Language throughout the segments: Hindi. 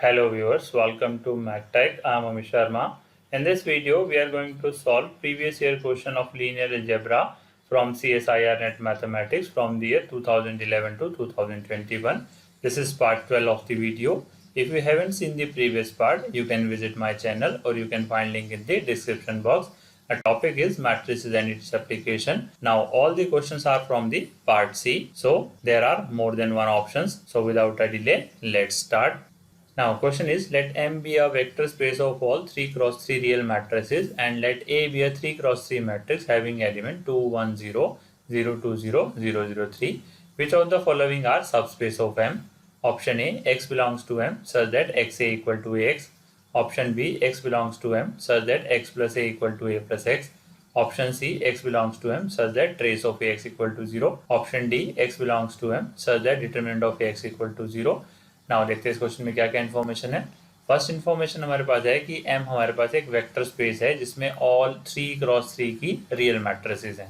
Hello viewers, welcome to MacTech. I am Amit Sharma. In this video, we are going to solve previous year question of linear algebra from CSIR Net Mathematics from the year 2011 to 2021. This is part 12 of the video. If you haven't seen the previous part, you can visit my channel or you can find link in the description box. The topic is matrices and its application. Now all the questions are from the part C. So there are more than one options. So without a delay, let's start. Now question is, let M be a vector space of all 3 cross 3 real matrices and let A be a 3 cross 3 matrix having element 2, 1, 0, 0, 2, 0, 0, 0, 3. Which of the following are subspace of M? Option A, X belongs to M such that XA equal to AX. Option B, X belongs to M such that X plus A equal to A plus X. Option C, X belongs to M such that trace of AX equal to 0. Option D, X belongs to M such that determinant of AX equal to 0. Now देखते हैं इस क्वेश्चन में क्या क्या इन्फॉर्मेशन है। फर्स्ट इन्फॉर्मेशन हमारे पास है कि M हमारे पास एक वेक्टर स्पेस है जिसमें ऑल 3 क्रॉस 3 की रियल मैट्रिसेस हैं।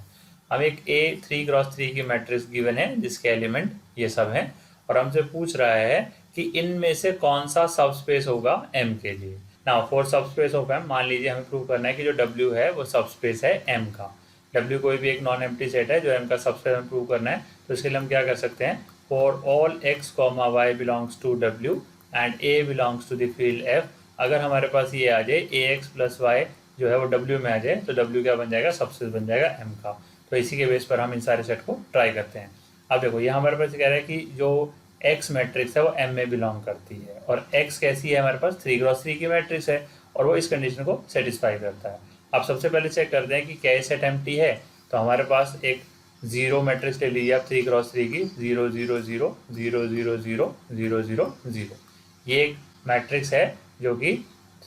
हम एक A 3 क्रॉस 3 की मैट्रिक्स गिवन है जिसके एलिमेंट ये सब हैं और हमसे पूछ रहा है कि इनमें से कौन सा सब स्पेस होगा M के लिए। नाउ फॉर सब स्पेस ऑफ M मान लीजिए हमें प्रूव करना है कि जो W है वो सब स्पेस है M का। W कोई भी एक नॉन एम्प्टी सेट है जो M का सब स्पेस हमें प्रूव करना है, तो इसके लिए हम क्या कर सकते हैं, for all x, y belongs to W and A belongs to the field F। अगर हमारे पास ये आ जाए ax प्लस वाई जो है वो W में आ जाए तो W क्या बन जाएगा, सबस्पेस बन जाएगा M का। तो इसी के बेस पर हम इन सारे सेट को ट्राई करते हैं। अब देखो ये हमारे पास कह रहा है कि जो X मैट्रिक्स है वो M में बिलोंग करती है और X कैसी है, हमारे पास 3 क्रॉस 3 की मैट्रिक्स है और वो इस कंडीशन को सेटिस्फाई करता है। अब सबसे पहले चेक करते हैं कि क्या ये सेट एम्प्टी है। तो हमारे पास एक जीरो मैट्रिक्स ले लीजिए आप 3 क्रॉस 3 की, 0 0 0 0 0 0 0 0 0। ये एक मैट्रिक्स है जो कि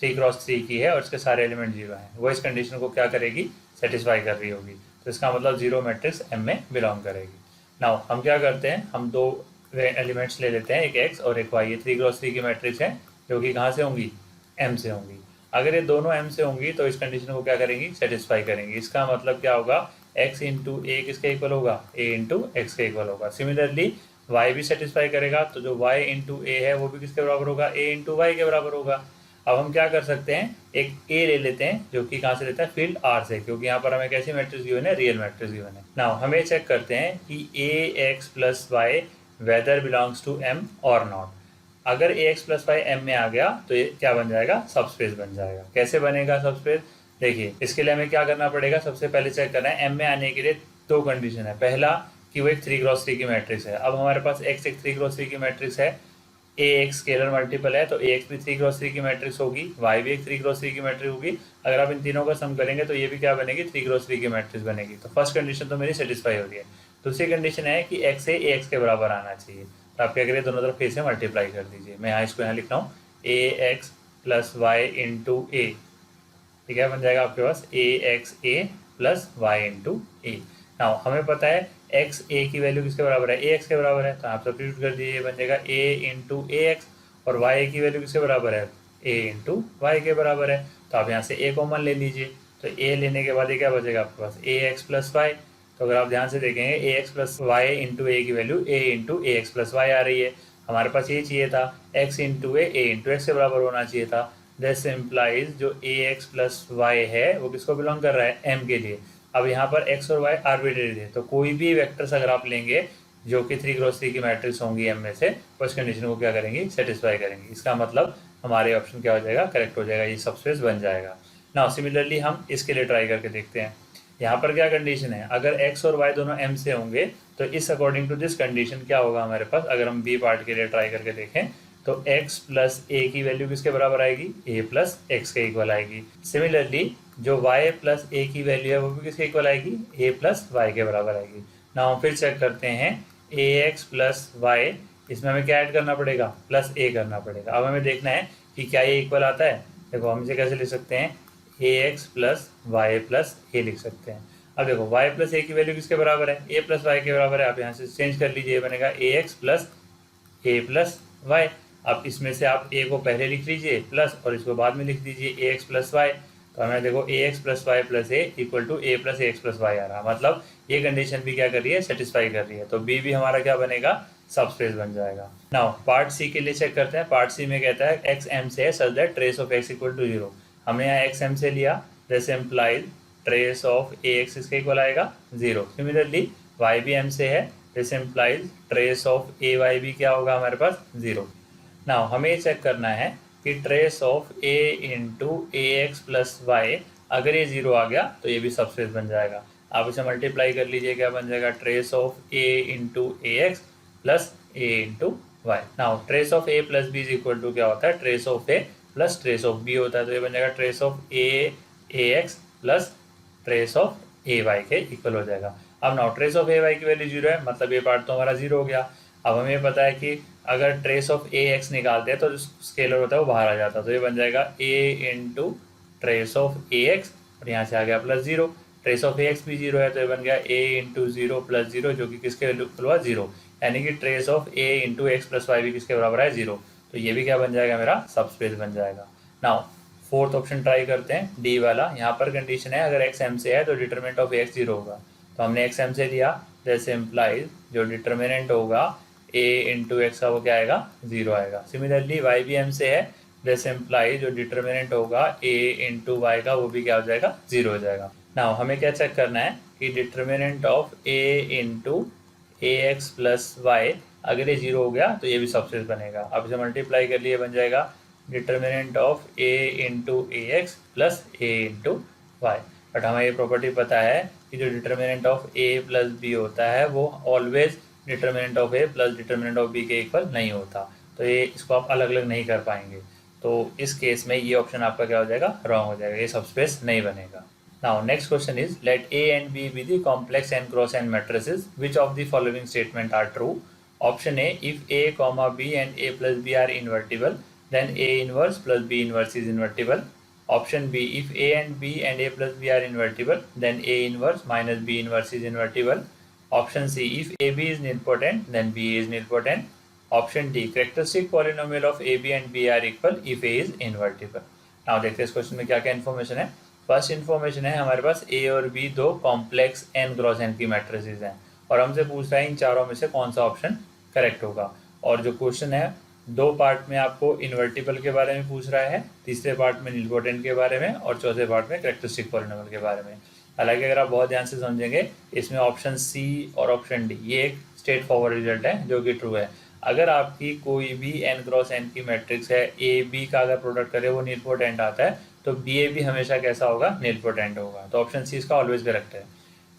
3 क्रॉस 3 की है और इसके सारे एलिमेंट 0 हैं। वो इस कंडीशन को क्या करेगी, सेटिस्फाई कर रही होगी। तो इसका मतलब 0 मैट्रिक्स M में बिलोंग करेगी। नाउ हम क्या करते हैं, हम दो एलिमेंट्स ले लेते हैं, एक x और एक y। ये 3 क्रॉस 3 की मैट्रिक्स है जो कि कहाँ से होंगी, M से होंगी। अगर ये दोनों M से होंगी तो इस कंडीशन को क्या करेंगी, सेटिस्फाई करेंगी। इसका मतलब क्या होगा, x इंटू ए किसके इक्वल होगा, a इंटू एक्स के इक्वल होगा। सिमिलरली y भी सेटिस्फाई करेगा तो जो y इंटू ए है वो भी किसके बराबर होगा, a इंटू वाई के बराबर होगा। अब हम क्या कर सकते हैं, एक a ले लेते हैं जो कि कहाँ से लेता है, फील्ड R से, क्योंकि यहाँ पर हमें कैसी मैट्रिक्स गिवन है, रियल मैट्रिक्स गिवन है। नाउ हमें चेक करते हैं कि ax plus Y whether belongs to M और नॉट। अगर ax प्लस वाई M में आ गया तो ये क्या बन जाएगा, सबस्पेस बन जाएगा। कैसे बनेगा सबस्पेस, देखिए इसके लिए हमें क्या करना पड़ेगा, सबसे पहले चेक करना है M में आने के लिए दो कंडीशन है। पहला कि वो एक 3 क्रॉस 3 की मैट्रिक्स है। अब हमारे पास x एक 3 क्रॉस 3 की मैट्रिक्स है, ax स्केलर मल्टीपल है तो ax भी 3 क्रॉस 3 की मैट्रिक्स होगी, y भी एक 3 क्रॉस 3 की मैट्रिक्स होगी। अगर आप इन तीनों का सम करेंगे तो ये भी क्या बनेगी, 3 क्रॉस 3 की मैट्रिक्स बनेगी। तो फर्स्ट कंडीशन तो मेरी सेटिस्फाई हो रही है। दूसरी कंडीशन है कि x से ax के बराबर आना चाहिए। तो आप क्या करिए, दोनों तरफ a से मल्टीप्लाई कर दीजिए। मैं इसको यहाँ लिख रहा हूँ ax plus Y into A, ठीक है, बन जाएगा आपके पास ax a plus Y into A. Now हमें पता है x a की वैल्यू किसके बराबर है, ax के बराबर है, तो आप सब्स्टिट्यूट कर दीजिए, बन जाएगा a इंटू ax। और y की वैल्यू किसके बराबर है, a इंटू वाई के बराबर है। तो आप यहाँ से a कॉमन ले लीजिए, तो a लेने के बाद ये क्या बचेगा आपके पास, ax प्लस वाई। तो अगर आप ध्यान से देखेंगे ax plus Y into A की value a into ax plus Y आ रही है। हमारे पास ये चाहिए था x into a into X के बराबर होना चाहिए था। दिस इम्प्लाइज जो ax प्लस वाई है वो किसको बिलोंग कर रहा है, m के लिए। अब यहाँ पर x और y आर्बिट्रेरी है, तो कोई भी वेक्टर्स अगर आप लेंगे जो कि 3 क्रॉस 3 की मैट्रिक्स होंगी m में से, उस कंडीशन को क्या करेंगी, सेटिस्फाई करेंगी। इसका मतलब हमारे ऑप्शन क्या हो जाएगा, करेक्ट हो जाएगा, ये सबस्पेस बन जाएगा। नाउ सिमिलरली हम इसके लिए ट्राई करके देखते हैं। यहाँ पर क्या कंडीशन है, अगर x और y दोनों m से होंगे तो इस अकॉर्डिंग टू दिस कंडीशन क्या होगा हमारे पास। अगर हम b पार्ट के लिए ट्राई करके देखें तो x प्लस a की वैल्यू किसके बराबर आएगी, a प्लस एक्स के इक्वल आएगी। सिमिलरली जो y प्लस a की वैल्यू है वो भी किसके इक्वल आएगी, a प्लस वाई के बराबर आएगी। ना हम फिर चेक करते हैं ax प्लस वाई, इसमें हमें क्या ऐड करना पड़ेगा, प्लस a करना पड़ेगा। अब हमें देखना है कि क्या ये इक्वल आता है। देखो हम इसे कैसे लिख सकते हैं, ax plus Y plus a लिख सकते हैं। अब देखो y प्लस a की वैल्यू किसके बराबर है, a प्लस वाई के बराबर है। आप यहाँ से चेंज कर लीजिए, बनेगा ax plus a plus Y. अब इसमें से आप a को पहले लिख लीजिए प्लस और इसको बाद में लिख दीजिए ax प्लस वाई। तो हमें देखो A X plus Y plus A equal to A plus A X plus Y आ रहा है, मतलब ये कंडीशन भी क्या कर रही है, सेटिस्फाई कर रही है। तो बी भी हमारा क्या बनेगा, सबस्पेस बन जाएगा। नाउ पार्ट सी के लिए चेक करते हैं। पार्ट सी में कहता है एक्स एम से है such that trace of X equal to 0। हमने यहाँ एक्स एम से लिया, this implies trace of A X इसके इक्वल आएगा 0। सिमिलरली वाई भी एम से है, this implies trace of A Y भी क्या होगा हमारे पास 0। नाउ हमें ये चेक करना है कि trace of A into A X plus Y, अगर ये 0 आ गया तो ये भी सबस्पेस बन जाएगा। आप इसे मल्टीप्लाई कर लीजिए, क्या बन जाएगा, trace of A into A X plus A into Y. Now trace of A plus B is equal to क्या होता है, trace of A plus trace of B होता है। तो ये बन जाएगा trace of A X plus trace of A Y के इक्वल हो जाएगा। अब now trace of A Y की वैल्यू 0 है, मतलब ये पार्ट तो हमारा 0 हो गया। अब हमें पता है कि अगर ट्रेस ऑफ ए एक्स निकालते हैं तो जो स्केलर होता है वो बाहर आ जाता है। तो ये बन जाएगा A into trace of A X, और यहाँ से आ गया plus 0। Trace of A X भी 0 है, तो ये बन गया ए इंटू 0 प्लस 0, जो कि किसके इक्वल हुआ 0। यानी कि trace of A into X plus Y भी किसके बराबर है 0। तो ये भी क्या बन जाएगा, मेरा सबस्पेस बन जाएगा। नाउ फोर्थ ऑप्शन ट्राई करते हैं, डी वाला। यहाँ पर कंडीशन है अगर एक्स एम से है तो डिटरमिनेंट ऑफ एक्स 0 होगा। तो हमने एक्स एम से लिया, जैसे इम्प्लाइज जो डिटरमिनेंट होगा ए इंटू एक्स का वो क्या आएगा, 0 आएगा। सिमिलरली वाई भी एम से है, जैसे इम्प्लाई जो डिटरमिनेंट होगा ए इंटू वाई का वो भी क्या हो जाएगा, 0 हो जाएगा। नाउ हमें क्या चेक करना है कि determinant of A into A X plus Y, अगर ये 0 हो गया तो ये भी सबस्पेस बनेगा। अब इसे मल्टीप्लाई कर लिए बन जाएगा determinant of A into A X plus A into Y. But हमें ये प्रॉपर्टी पता है कि जो determinant of A plus B होता है वो always determinant of A plus determinant of B के इक्वल नहीं होता। तो ये इसको आप अलग अलग नहीं कर पाएंगे। तो इस केस में ये ऑप्शन आपका क्या हो जाएगा, रॉन्ग हो जाएगा, ये सबस्पेस नहीं बनेगा। Now next question is let A and B be the complex and cross and matrices which of the following statement are true. Option A, if A comma B and A plus B are invertible then A inverse plus B inverse is invertible. Option B, if A and B and A plus B are invertible, then A inverse minus B inverse is invertible. Option C, if AB is nilpotent, then B is nilpotent. Option D, characteristic polynomial of AB and B are equal if A is invertible. Now देखते हैं इस क्वेश्चन में क्या क्या इन्फॉर्मेशन है। फर्स्ट इन्फॉर्मेशन है हमारे पास A और B दो कॉम्प्लेक्स n क्रॉस n की मैट्रिसेस हैं, और हमसे पूछ रहा है इन चारों में से कौन सा ऑप्शन करेक्ट होगा। और जो क्वेश्चन है दो पार्ट में आपको इन्वर्टिबल के बारे में पूछ रहा है, तीसरे पार्ट में निलपोटेंट के बारे में, और चौथे पार्ट में कैरेक्टरिस्टिक पॉलिनोमियल के बारे में। हालांकि अगर आप बहुत ध्यान से समझेंगे इसमें ऑप्शन सी और ऑप्शन डी ये एक स्ट्रेट फॉरवर्ड रिजल्ट है जो कि ट्रू है। अगर आपकी कोई भी n क्रॉस n की मैट्रिक्स है, ए बी का अगर प्रोडक्ट करे वो निलपोटेंट आता है, तो बी ए भी हमेशा कैसा होगा, निलपोटेंट होगा। तो ऑप्शन सी इसका ऑलवेज करेक्ट है।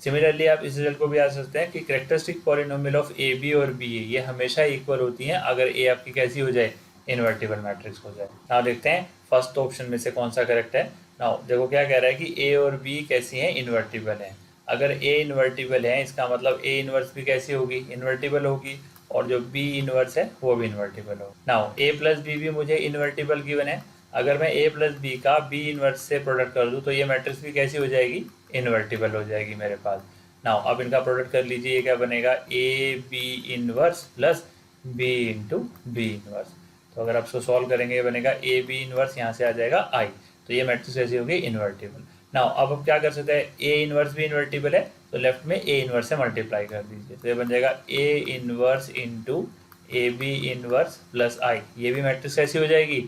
सिमिलरली आप इस रिजल्ट को भी आ सकते हैं कि characteristic polynomial of A B और बी ए ये हमेशा इक्वल होती हैं अगर ए आपकी कैसी हो जाए, इन्वर्टिबल मैट्रिक्स हो जाए। नाउ देखते हैं फर्स्ट ऑप्शन में से कौन सा करेक्ट है। नाउ देखो क्या कह रहा है कि ए और बी कैसी हैं, इन्वर्टिबल हैं। अगर ए इन्वर्टिबल है इसका मतलब ए इन्वर्स भी कैसी होगी, इन्वर्टिबल होगी, और जो बी इन्वर्स है वो भी इन्वर्टिबल हो। नाउ ए प्लस बी भी मुझे इन्वर्टिबल गिवन है, अगर मैं ए प्लस बी का बी इन्वर्स से प्रोडक्ट कर दूँ तो ये मैट्रिक्स भी कैसी हो जाएगी, इन्वर्टिबल हो जाएगी मेरे पास। नाउ अब इनका प्रोडक्ट कर लीजिए, ये क्या बनेगा, A B inverse plus B into B inverse. तो अगर आप इसको सॉल्व करेंगे ये बनेगा ए बी इनवर्स, यहाँ से आ जाएगा आई, तो ये मैट्रिक्स ऐसी होगी इन्वर्टिबल। नाउ अब क्या कर सकते हैं, ए इनवर्स भी इन्वर्टिबल है तो लेफ्ट में ए इनवर्स से मल्टीप्लाई कर दीजिए, तो ये बन जाएगा A inverse into A B inverse plus I. ये भी मैट्रिक्स ऐसी हो जाएगी,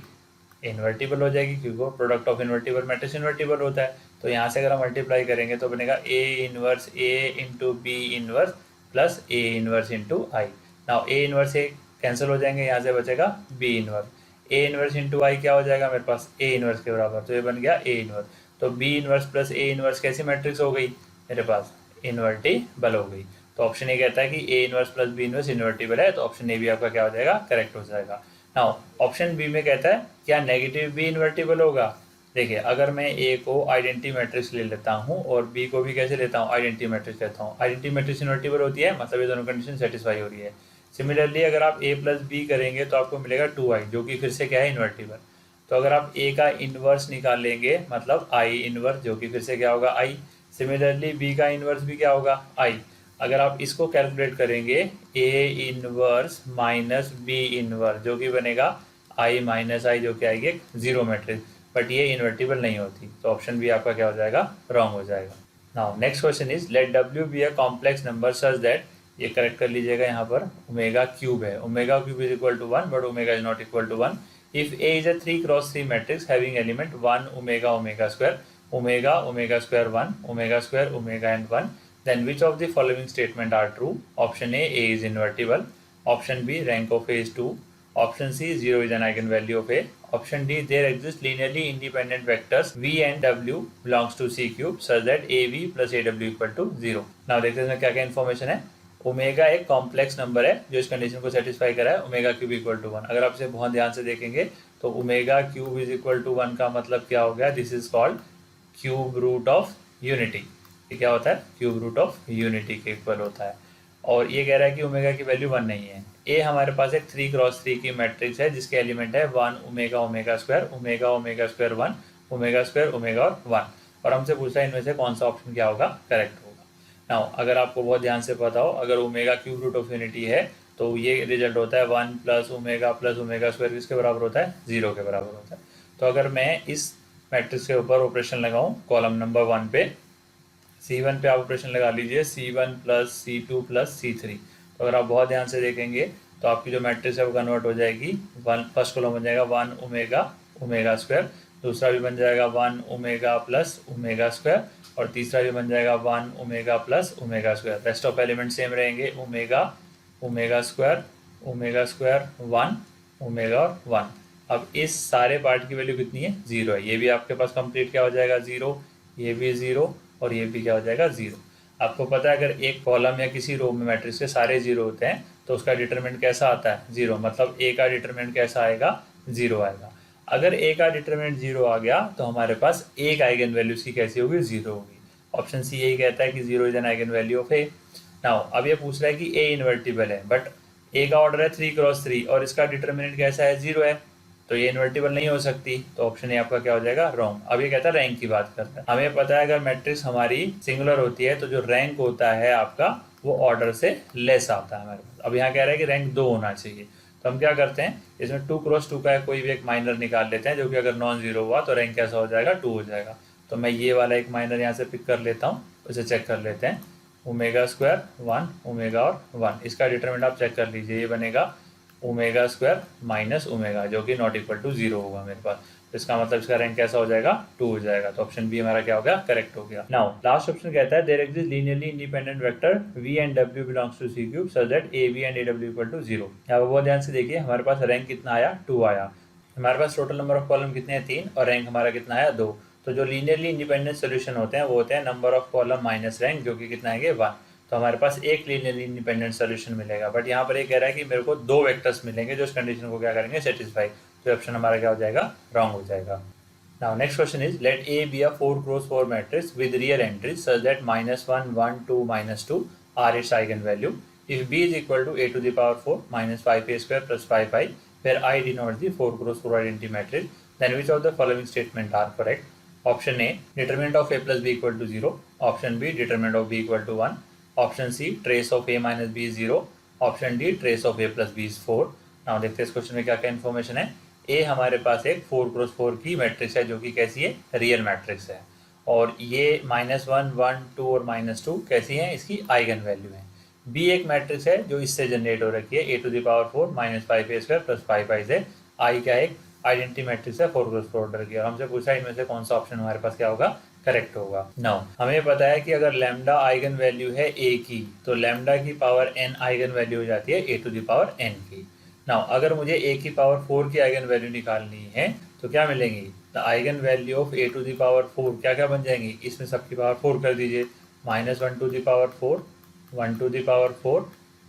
इन्वर्टिबल हो जाएगी, क्योंकि वो product of invertible matrix invertible होता है। तो यहाँ से अगर हम मल्टीप्लाई करेंगे तो बनेगा A inverse A into B inverse plus A inverse into I. Now A inverse A cancel हो जाएंगे, यहाँ से बचेगा B inverse. A inverse into I क्या हो जाएगा मेरे पास, ए इनवर्स के बराबर, तो ये बन गया ए इनवर्स। तो B inverse plus A inverse कैसी मैट्रिक्स हो गई मेरे पास, इन्वर्टिबल हो गई। तो ऑप्शन ए कहता है कि A inverse plus B inverse invertible है, तो ऑप्शन ए भी आपका क्या हो जाएगा, करेक्ट हो जाएगा। नाउ ऑप्शन बी में कहता है क्या नेगेटिव बी इन्वर्टिबल होगा। देखिए अगर मैं ए को आइडेंटिटी मैट्रिक्स ले लेता हूँ और बी को भी कैसे लेता हूँ, आइडेंटिटी मैट्रिक्स लेता हूँ, आइडेंटिटी मैट्रिक्स इन्वर्टिबल होती है, मतलब ये दोनों कंडीशन सेटिस्फाई हो रही है। सिमिलरली अगर आप ए प्लस बी करेंगे तो आपको मिलेगा 2i, जो कि फिर से क्या है, इन्वर्टिबल। तो अगर आप ए का इन्वर्स निकालेंगे मतलब आई इन्वर्स, जो कि फिर से क्या होगा, आई। सिमिलरली बी का इन्वर्स भी क्या होगा, आई। अगर आप इसको कैलकुलेट करेंगे A inverse minus B inverse, जो कि बनेगा आई माइनस आई, जो कि आएगी एक जीरो मैट्रिक्स। बट ये इन्वर्टिबल नहीं होती, तो ऑप्शन बी आपका क्या हो जाएगा, रॉन्ग हो जाएगा। Now next question is let W be a complex number such that, ये करेक्ट कर लीजिएगा, यहाँ पर ओमेगा क्यूब है, omega cube is equal to 1 but omega is not equal to 1। If A is a 3x3 matrix having element 1 omega omega square, omega omega square 1, omega square omega and 1, then which of the following statement are true? Option A is invertible, option B rank of A is 2, option C 0 is an eigenvalue of A, option D there exist linearly independent vectors V and W belongs to C cube such that AV plus AW equal to 0। now देखते हैं इसमें क्या क्या इन्फॉर्मेशन है। ओमेगा एक कॉम्प्लेक्स नंबर है जो इस कंडीशन को सेटिस्फाई करा है, ओमेगा क्यूब इक्वल टू 1। अगर आप इसे बहुत ध्यान से देखेंगे तो omega cube is equal to 1 का मतलब क्या हो गया, this is called cube root of unity. ये क्या होता है, क्यूब रूट ऑफ यूनिटी के इक्वल होता है। और ये कह रहा है कि ओमेगा की वैल्यू 1 नहीं है। ए हमारे पास एक 3x3 की मैट्रिक्स है जिसके एलिमेंट है 1 omega omega square, omega omega square 1, omega square omega और 1, और हमसे पूछा है इनमें से कौन सा ऑप्शन क्या होगा, करेक्ट होगा। नाउ अगर आपको बहुत ध्यान से पता हो, अगर omega cube root of unity है तो ये रिजल्ट होता है 1 प्लस ओमेगा स्क्वायर किसके बराबर होता है, 0 के बराबर होता है। तो अगर मैं इस मैट्रिक्स के ऊपर ऑपरेशन लगाऊं कॉलम नंबर 1 पे, C1 पे आप ऑपरेशन लगा लीजिए, C1 plus C2 plus C3। तो अगर आप बहुत ध्यान से देखेंगे तो आपकी जो मैट्रिक्स है वो कन्वर्ट हो जाएगी, फर्स्ट कॉलम बन जाएगा 1 ओमेगा ओमेगा स्क्वायर, दूसरा भी बन जाएगा 1 ओमेगा प्लस ओमेगा स्क्वायर, और तीसरा भी बन जाएगा 1 omega plus omega square. Rest of element same रहेंगे, ओमेगा ओमेगा स्क्वायर 1 ओमेगा और 1। अब इस सारे पार्ट की वैल्यू कितनी है, 0 है। ये भी आपके पास कंप्लीट क्या हो जाएगा, 0, ये भी 0 और ये भी क्या हो जाएगा, 0। आपको पता है अगर एक कॉलम या किसी रो में मैट्रिक्स के सारे 0 होते हैं तो उसका डिटरमिनेंट कैसा आता है, 0। मतलब ए का डिटरमिनेंट कैसा आएगा, 0 आएगा। अगर ए का डिटरमिनेंट 0 आ गया तो हमारे पास एक आइगन वैल्यू की कैसी होगी, 0 होगी। ऑप्शन सी यही कहता है कि 0 is an eigen value of A. Now अब ये पूछ रहा है कि ए इन्वर्टिबल है, बट ए का ऑर्डर है 3x3 और इसका डिटरमिनेंट कैसा है, 0 है, तो ये इन्वर्टिबल नहीं हो सकती। तो ऑप्शन ए आपका क्या हो जाएगा, रॉन्ग। अब ये कहता है रैंक की बात करता है। हमें पता है अगर मैट्रिक्स हमारी सिंगुलर होती है तो जो रैंक होता है आपका वो ऑर्डर से लेस आता है हमारे पास। अब यहाँ कह रहा है कि रैंक 2 होना चाहिए, तो हम क्या करते हैं, इसमें 2x2 का कोई भी एक माइनर निकाल लेते हैं जो कि अगर नॉन जीरो हुआ तो रैंक कैसा हो जाएगा, 2 हो जाएगा। तो मैं ये वाला एक माइनर यहाँ से पिक कर लेता हूँ, उसे चेक कर लेते हैं। ओमेगा स्क्वायर 1 ओमेगा और 1, इसका डिटरमिनेंट आप चेक कर लीजिए, ये बनेगा ओमेगा स्क्वायर माइनस ओमेगा जो कि नॉट इक्वल टू 0 होगा मेरे पास। तो इसका मतलब इसका रैंक कैसा हो जाएगा, 2 हो जाएगा। तो ऑप्शन बी हमारा क्या हो गया, करेक्ट हो गया। नाउ लास्ट ऑप्शन कहता है there exist linearly independent vector v and w belongs to c cube such that a v and aw equal to 0। यहाँ पर बहुत ध्यान से देखिए, हमारे पास रैंक कितना आया, 2 आया। हमारे पास टोटल नंबर ऑफ कॉलम कितने हैं, 3, और रैंक हमारा कितना आया, 2। तो जो लीनियरली इंडिपेंडेंट सोल्यूशन होते हैं वो होते हैं number of column minus rank, जो कि कितना है, 1। तो हमारे पास एक लीनियरली इंडिपेंडेंट सोल्यूशन मिलेगा, बट यहाँ पर ये कह रहा है कि मेरे को 2 वेक्टर्स मिलेंगे जो इस कंडीशन को क्या करेंगे, सेटिस्फाई। तो ऑप्शन हमारा क्या हो जाएगा, रॉन्ग हो जाएगा। Now next question is let A be a 4x4 matrix with real entries such that -1 1 2 -2 are its eigen value. If b is equal to a to the power 4 -5a square plus 5i where I denotes the 4x4 identity matrix, then which of the following statement are correct? Option A, determinant of a plus b equal to 0. Option B, determinant of b equal to 1. Option C trace of A minus B 0, option D trace of A plus B 4। Now देखते हैं इस क्वेश्चन में क्या क्या इन्फॉर्मेशन है। ए हमारे पास एक 4x4 की मैट्रिक्स है जो कि कैसी है, रियल मैट्रिक्स है, और ये -1 1 2 और -2 कैसी है, इसकी आइगन वैल्यू है। बी एक मैट्रिक्स है जो इससे जनरेट हो रखी है, a to the power 4 -5a square plus 5i से। आई क्या एक आइडेंटिटी मैट्रिक्स है 4x4 ऑर्डर की, और हमसे पूछा इनमें से कौन सा ऑप्शन हमारे पास क्या होगा, करेक्ट होगा। नाउ हमें पता है कि अगर लैम्डा आइगन वैल्यू है a की तो लैम्डा की पावर n आइगन वैल्यू हो जाती है a to the power n की। नाउ अगर मुझे a की पावर 4 की आइगन वैल्यू निकालनी है तो क्या मिलेंगी, the eigen value of a to the power 4 क्या क्या बन जाएंगी, इसमें सबकी पावर 4 कर दीजिए, -1 to the power 4, 1 to the power 4,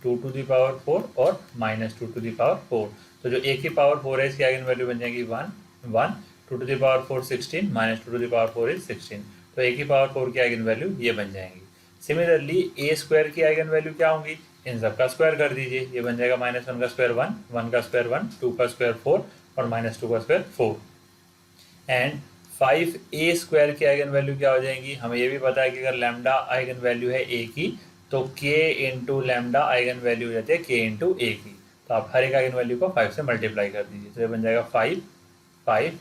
2 to the power 4 और -2 to the power 4। तो जो a की पावर 4 है इसकी आइगन वैल्यू बन जाएगी 1 1, 2 to the power 4 16, -2 to the power 4 is 16। तो a की पावर 4 की आइगन वैल्यू ये बन जाएंगी। सिमिलरली a स्क्वायर की आइगन वैल्यू क्या होंगी, इन सब का स्क्वायर कर दीजिए, ये बन जाएगा -1 का स्क्वायर 1, 1 का स्क्वायर 1, 2 का स्क्वायर 4 और -2 का स्क्वायर 4। एंड 5a स्क्वायर की आइगन वैल्यू क्या हो जाएंगी, हमें ये भी पता है कि अगर लैम्डा आइगन वैल्यू है a की तो k into lambda eigen value हो जाती है k इंटू a की। तो आप हर एक आइगन वैल्यू को 5 से मल्टीप्लाई कर दीजिए, तो ये बन जाएगा 5 5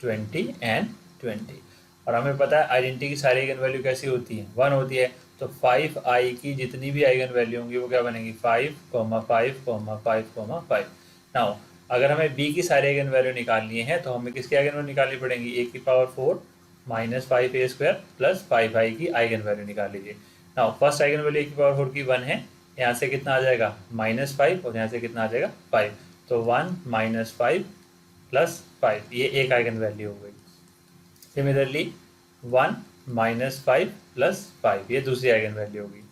20 एंड 20। और हमें पता है आइडेंटिटी की सारी आइगन वैल्यू कैसी होती है, 1 होती है। तो 5i की जितनी भी आइगन वैल्यू होंगी वो क्या बनेंगी, 5, 5, 5, 5। नाउ अगर हमें b की सारी आइगन वैल्यू निकालनी है तो हमें किसकी आइगन वैल्यू निकालनी पड़ेगी, a की power 4 minus 5a square plus 5i की आइगन वैल्यू निकाल लीजिए। Now first eigen value a की पावर 4 की 1 है, यहाँ से कितना आ जाएगा -5 और यहाँ से कितना आ जाएगा 5। तो 1 - 5 प्लस 5, ये एक आइगन वैल्यू हो गई। सिमिलरली 1 - 5 प्लस 5, ये दूसरी आइगन वैल्यू होगी।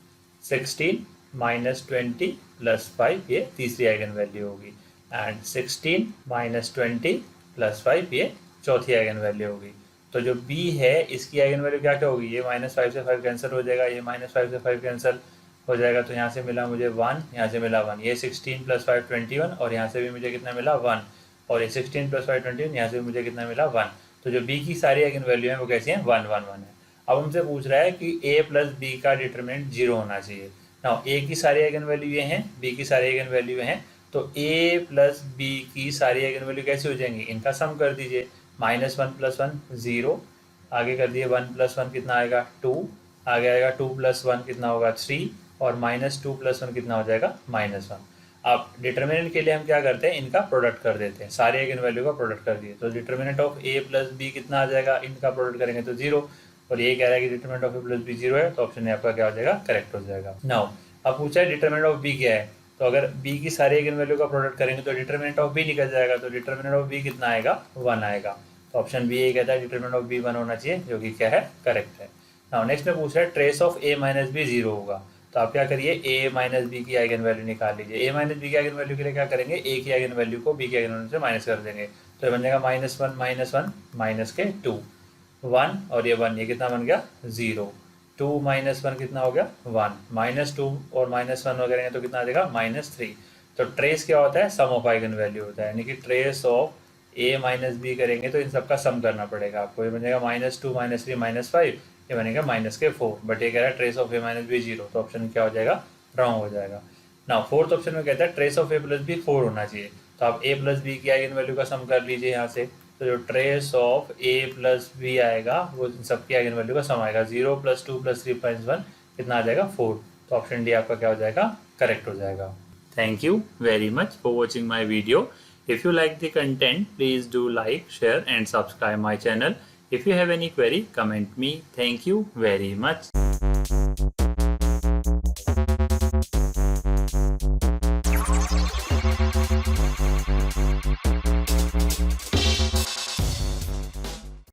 16 - 20 प्लस 5, ये तीसरी आइगन वैल्यू होगी। एंड 16 - 20 प्लस 5, ये चौथी आइगन वैल्यू होगी। तो जो b है इसकी आइगन वैल्यू क्या क्या होगी, ये -5 से 5 कैंसिल हो जाएगा, ये -5 से 5 कैंसिल हो जाएगा। तो यहाँ से मिला मुझे 1, यहाँ से मिला 1, ये 16 + 5 21, और यहाँ से भी मुझे कितना मिला 1, और ये 16 + 5 21, यहाँ से भी मुझे कितना मिला 1। तो जो b की सारी आइगन वैल्यू है वो कैसी है, 1 1 1 है। अब हमसे पूछ रहा है कि a + b का डिटरमिनेंट 0 होना चाहिए। नाउ a की सारी आइगन वैल्यू ये हैं, b की सारी आइगन वैल्यू हैं, तो a + b की सारी आइगन वैल्यू कैसे हो जाएंगी, इनका सम कर दीजिए। -1 + 1 0, आगे कर दिए 1 + 1 कितना आएगा 2, आगे आएगा 2 + 1 कितना होगा 3, और -2 + 1 कितना हो जाएगा -1। अब डिटर्मिनेंट के लिए हम क्या करते हैं, इनका प्रोडक्ट कर देते हैं, सारे आइगन वैल्यू का प्रोडक्ट कर दिए। तो डिटर्मिनेंट ऑफ a + b कितना आ जाएगा, इनका प्रोडक्ट करेंगे तो 0, और ये कह रहा है कि डिटर्मिनेंट ऑफ a + b 0 है, तो ऑप्शन ए आपका क्या हो जाएगा, करेक्ट हो जाएगा। नाउ अब पूछा है डिटर्मिनेंट ऑफ b क्या है, तो अगर b की सारी आइगन वैल्यू का प्रोडक्ट करेंगे तो डिटर्मिनेंट ऑफ b निकल जाएगा। तो डिटर्मिनेंट ऑफ b कितना आएगा, 1 आएगा। तो ऑप्शन बी ये कहता है डिटर्मिनेंट ऑफ b 1 होना चाहिए, जो कि क्या है, करेक्ट है। नाउ नेक्स्ट में पूछ रहा है ट्रेस ऑफ a - b 0 होगा। तो आप क्या करिए, a - b की आइगन वैल्यू निकाल लीजिए। a - b की आइगन वैल्यू के लिए क्या करेंगे, a की आइगन वैल्यू को b की आइगन वैल्यू से माइनस कर देंगे। तो ये बन जाएगा -1 - 1 माइनस के 2, 1 और ये 1, ये कितना बन गया 0। 2 - 1 कितना हो गया 1, -2 और -1 करेंगे तो कितना आ जाएगा -3। तो ट्रेस क्या होता है, सम ऑफ आइगन वैल्यू होता है, यानी कि ट्रेस ऑफ a - b करेंगे तो इन सबका सम करना पड़ेगा आपको। ये बन जाएगा -2 - 3 -5, ये बनेगा -4। बट ये कह रहा है ट्रेस ऑफ a - b 0, तो ऑप्शन क्या हो जाएगा, रॉन्ग हो जाएगा। ना फोर्थ ऑप्शन में कहता है ट्रेस ऑफ a + b 4 होना चाहिए। तो आप a + b की आइगन वैल्यू का सम कर लीजिए यहाँ से। तो जो ट्रेस ऑफ a + b आएगा वो इन सबकी आइगन वैल्यू का सम आएगा। 0 + 2 + 3 + 1 कितना आ जाएगा 4। तो ऑप्शन डी आपका क्या हो जाएगा, करेक्ट हो जाएगा। Thank you very much for watching my video. If you like the content, please do like, share and subscribe my channel. If you have any query, comment me. Thank you very much.